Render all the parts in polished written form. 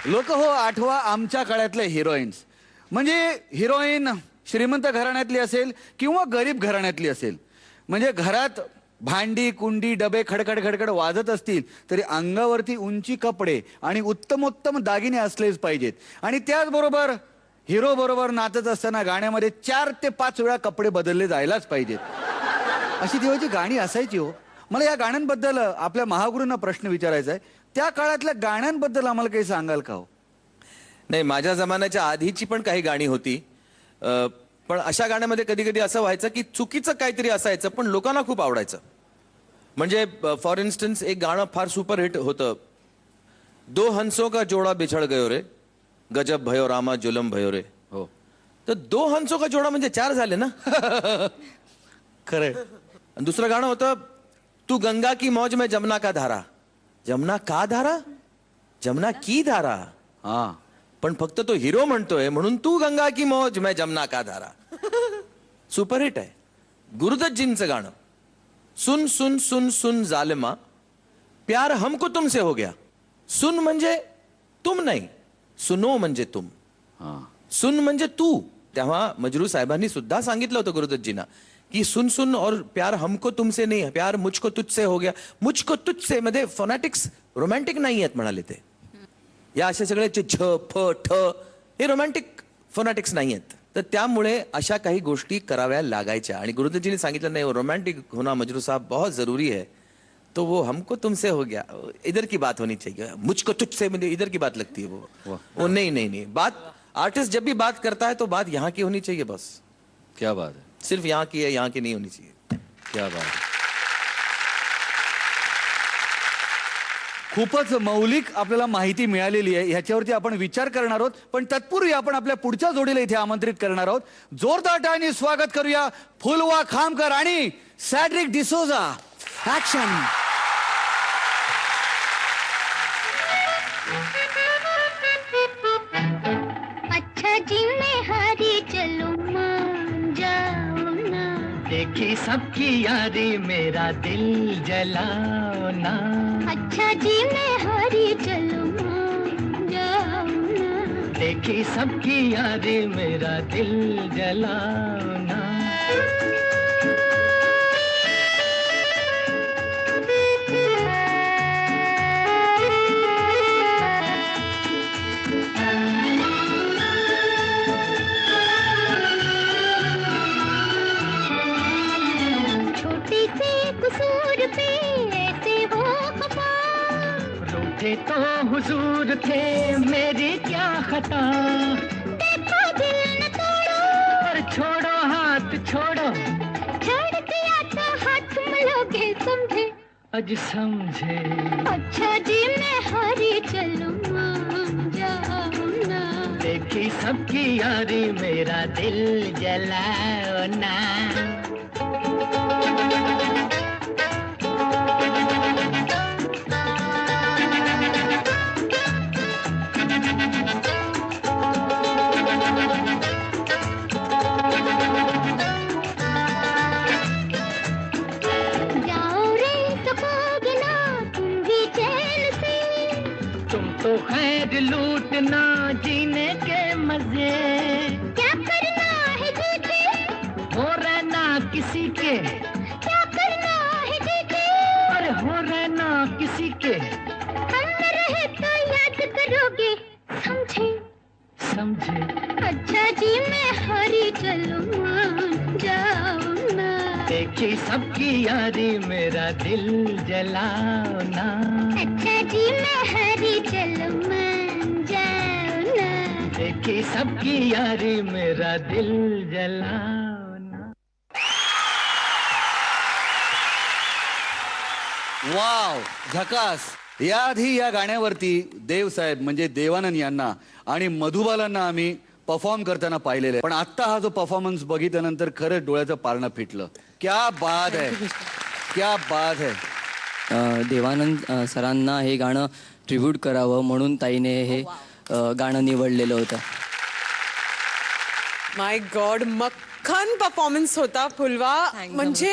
लोक हो आठवा आमच्या काळातले हिरोईन्स. म्हणजे हिरोईन श्रीमंत घराण्यातली असेल किंवा गरीब घराण्यातली असेल, म्हणजे घरात भांडी कुंडी डबे खडखड खडखड वाजत असतील तरी अंगावरती उंची कपडे आणि उत्तमोत्तम दागिने असलेच पाहिजेत. आणि त्याचबरोबर हिरो बरोबर नाचत असताना गाण्यामध्ये 4 ते 5 वेळा कपडे बदलले जायलाच पाहिजेत. अशी देवाची गाणी असायची हो. मला या गाण्यांबद्दल आपल्या महागुरूंना प्रश्न विचारायचा आहे. त्या काळातल्या गाण्यांबद्दल आम्हाला काही सांगाल का हो? नाही, माझ्या जमान्याच्या आधीची पण काही गाणी होती, पण अशा गाण्यामध्ये कधी कधी असं व्हायचं की चुकीचं काहीतरी असायचं पण लोकांना खूप आवडायचं. म्हणजे फॉर इन्स्टन्स एक गाणं फार सुपरहिट होतं, दो हंसों का जोड़ा बिछड़ गयो रे, गजब भयो रामा जुलम भयो रे. हो, तर दो हंसों का जोड़ा म्हणजे 4 झाले ना. खरंय. दुसरं गाणं होतं, तू गंगा की मौज में जमुना का धारा. जमुना का धारा, जमुना की धारा. हा, पण फक्त तो हिरो म्हणतोय म्हणून तू गंगा की मौज मैं जमुना का धारा. सुपरहिट आहे. गुरुदत्तजींचं गाणं, सुन सुन सुन सुन जालिमा प्यार हमको तुमसे हो गया. सुन म्हणजे तुम नाही, सुनो म्हणजे तुम. हा. सुन म्हणजे तू. तेव्हा मजरू साहेबांनी सुद्धा सांगितलं होतं गुरुदत्तजींना की सुन सुन और प्यार हमको तुमसे नाही, प्यार मुझको तुझसे हो गया. मुझको तुझसे मध्ये फोनॅटिक्स रोमॅन्टिक नाही आहेत म्हणाले ते. या अशा सगळ्याचे छ फ ठ हे रोमॅन्टिक फोनॅटिक्स नाही आहेत. तर त्यामुळे अशा काही गोष्टी कराव्या लागायच्या. आणि गुरुदत्तजींनी सांगितलं नाही, रोमॅन्टिक होना मजरू साहब बहुत जरूरी है. तो वो हमको तुमसे हो गया, इधर की बात होनी चाहिए. मुझको तुझसे म्हणजे इधर की बात लगती है वो नहीं नहीं नहीं. बात आर्टिस्ट जब भी बात करता है तो बात यहाँ की होनी चाहिए बस. क्या बात है. सिर्फ यहाँ की है, यहाँ की नहीं होनी चाहिए. क्या बात है. खूपच मौलिक आपल्याला माहिती मिळालेली आहे. ह्याच्यावरती आपण विचार करणार आहोत. पण तत्पूर्वी आपण आपल्या पुढच्या जोडीला इथे आमंत्रित करणार आहोत. जोरदार टाळ्यांनी स्वागत करूया फुलवा खामकर आणि सॅड्रिक डिसोजा. ऍक्शन. अच्छा जी मैं हारी चलूं मान जाओ ना, देखी सबकी यारी मेरा दिल जलाओ ना. अच्छा जी मैं हारी चलूं मान जाओ ना, देखी सबकी यारी मेरा दिल जलाओ ना. छोटी से कसूर पे ऐसे हो खफा, रूठे तो हुजूर थे मेरी क्या खता. देखो दिल न तोड़ो, पर छोड़ो हाथ छोड़ो, छोड़ दिया तो हाथ मलोगे समझे. अज समझे. अच्छा जी मैं हारी चलूं मान जाओ ना, देखी सबकी यारी मेरा दिल जलाओ ना. जाओ रे सकोगे ना तुम भी चैन से, तुम तो खैर लूटना जीने के मजे. क्या करना है जीते, हो रहना किसी के, क्या करना है जीते. अरे हो रहना किसी के. हम न रहे तो याद करोगे समझे. समझे. अच्छा जी मैं हारी चलूं मान जाओ ना, देखी सबकी यारी मेरा दिल जलाओ ना. अच्छा जी मैं हारी चलूं मान जाओ ना, देखी सबकी यारी मेरा दिल जलाओ ना. वाव, झकास. याआधी या गाण्यावरती देव साहेब म्हणजे देवानंद यांना आणि मधुबालांना आम्ही परफॉर्म करताना पाहिलेलं आहे. पण आता हा जो परफॉर्मन्स बघितल्यानंतर खरंच डोळ्याचं पारणं फिटलं. क्या बात है, क्या बात है. देवानंद सरांना हे गाणं ट्रिब्यूट करावं म्हणून ताईने हे गाणं निवडलेलं होतं. माय गॉड, मक्खन परफॉर्मन्स होता फुलवा. म्हणजे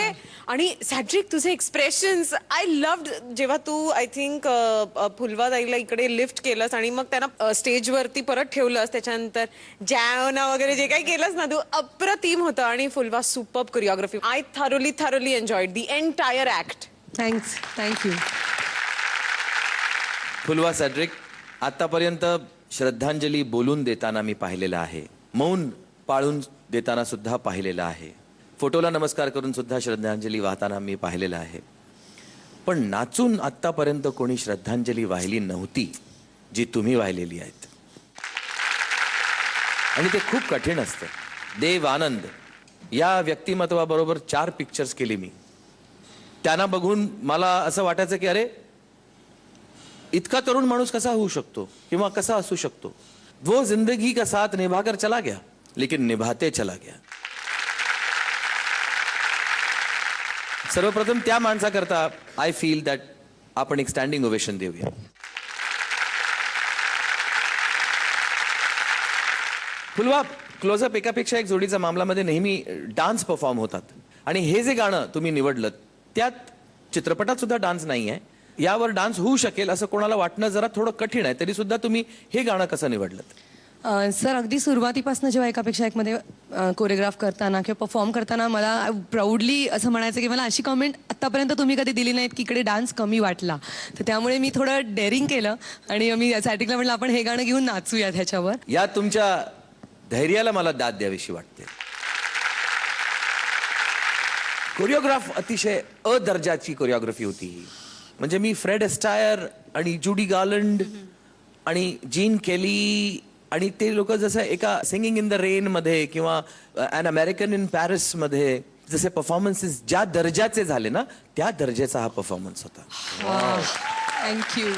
आणि सॅड्रिक तुझे एक्सप्रेशन्स आय लव्ड जेव्हा तू आय थिंक फुलवाताईला इकडे लिफ्ट केलंस आणि मग त्यांना स्टेजवरती परत ठेवलंस, त्याच्यानंतर जॅवना वगैरे जे काही केलंस ना तू, अप्रतिम होतं. आणि फुलवा superb choreography. I thoroughly enjoyed the entire act. Thank you. फुलवा सॅड्रिक, आतापर्यंत श्रद्धांजली बोलून देताना मी पाहिलेलं आहे, मौन पाळून देताना सुद्धा पाहिलेलं आहे, फोटोला नमस्कार करून सुद्धा श्रद्धांजली वाहताना मी पाहिलेलं आहे. पण नाचून आतापर्यंत कोणी श्रद्धांजली वाहिली नव्हती जी तुम्ही वाहिलेली आहेत. आणि ते खूप कठीण असतं. देव आनंद या व्यक्तिमत्वाबरोबर 4 पिक्चर्स केली मी. त्यांना बघून मला असं वाटायचं की अरे इतका तरुण माणूस कसा होऊ शकतो किंवा कसा असू शकतो. वो जिंदगी का साथ निभाकर चला गया लेकिन निभाते चला गया. सर्वप्रथम त्या माणसाकरता आय फील दॅट आपण एक स्टँडिंग ओवेशन देऊया. फुलवा, क्लोजअप एकापेक्षा एक जोडीचा मामलामध्ये नेहमी डान्स परफॉर्म होतात. आणि हे जे गाणं तुम्ही निवडलं त्यात चित्रपटात सुद्धा डान्स नाही आहे. यावर डान्स होऊ शकेल असं कोणाला वाटणं जरा थोडं कठीण आहे. तरी सुद्धा तुम्ही हे गाणं कसं निवडलं? सर, अगदी सुरुवातीपासून जेव्हा एकापेक्षा एक मध्ये कोरिओग्राफ करताना किंवा परफॉर्म करताना मला प्राऊडली असं म्हणायचं की मला अशी कमेंट आतापर्यंत तुम्ही कधी दिली नाहीत की इकडे डान्स कमी वाटला. तर त्यामुळे मी थोडं डेअरिंग केलं आणि मी सॅटिकला म्हटलं आपण हे गाणं घेऊन नाचूयात ह्याच्यावर. या तुमच्या धैर्याला मला दाद द्यावीशी वाटते. कोरिओग्राफ अतिशय अदर्जाची कोरिओग्राफी होती ही. म्हणजे मी फ्रेड एस्टायर आणि जुडी गार्लंड आणि जीन केली आणि ते लोक जसं एका सिंगिंग इन द रेन मध्ये किंवा अन अमेरिकन इन पॅरिस मध्ये जसे परफॉर्मन्सेस ज्या दर्जाचे झाले ना त्या दर्जाचा हा परफॉर्मन्स होता. Thank you.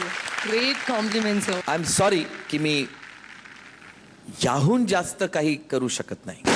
Great compliments. I am sorry की मी याहून जास्त काही करू शकत नाही.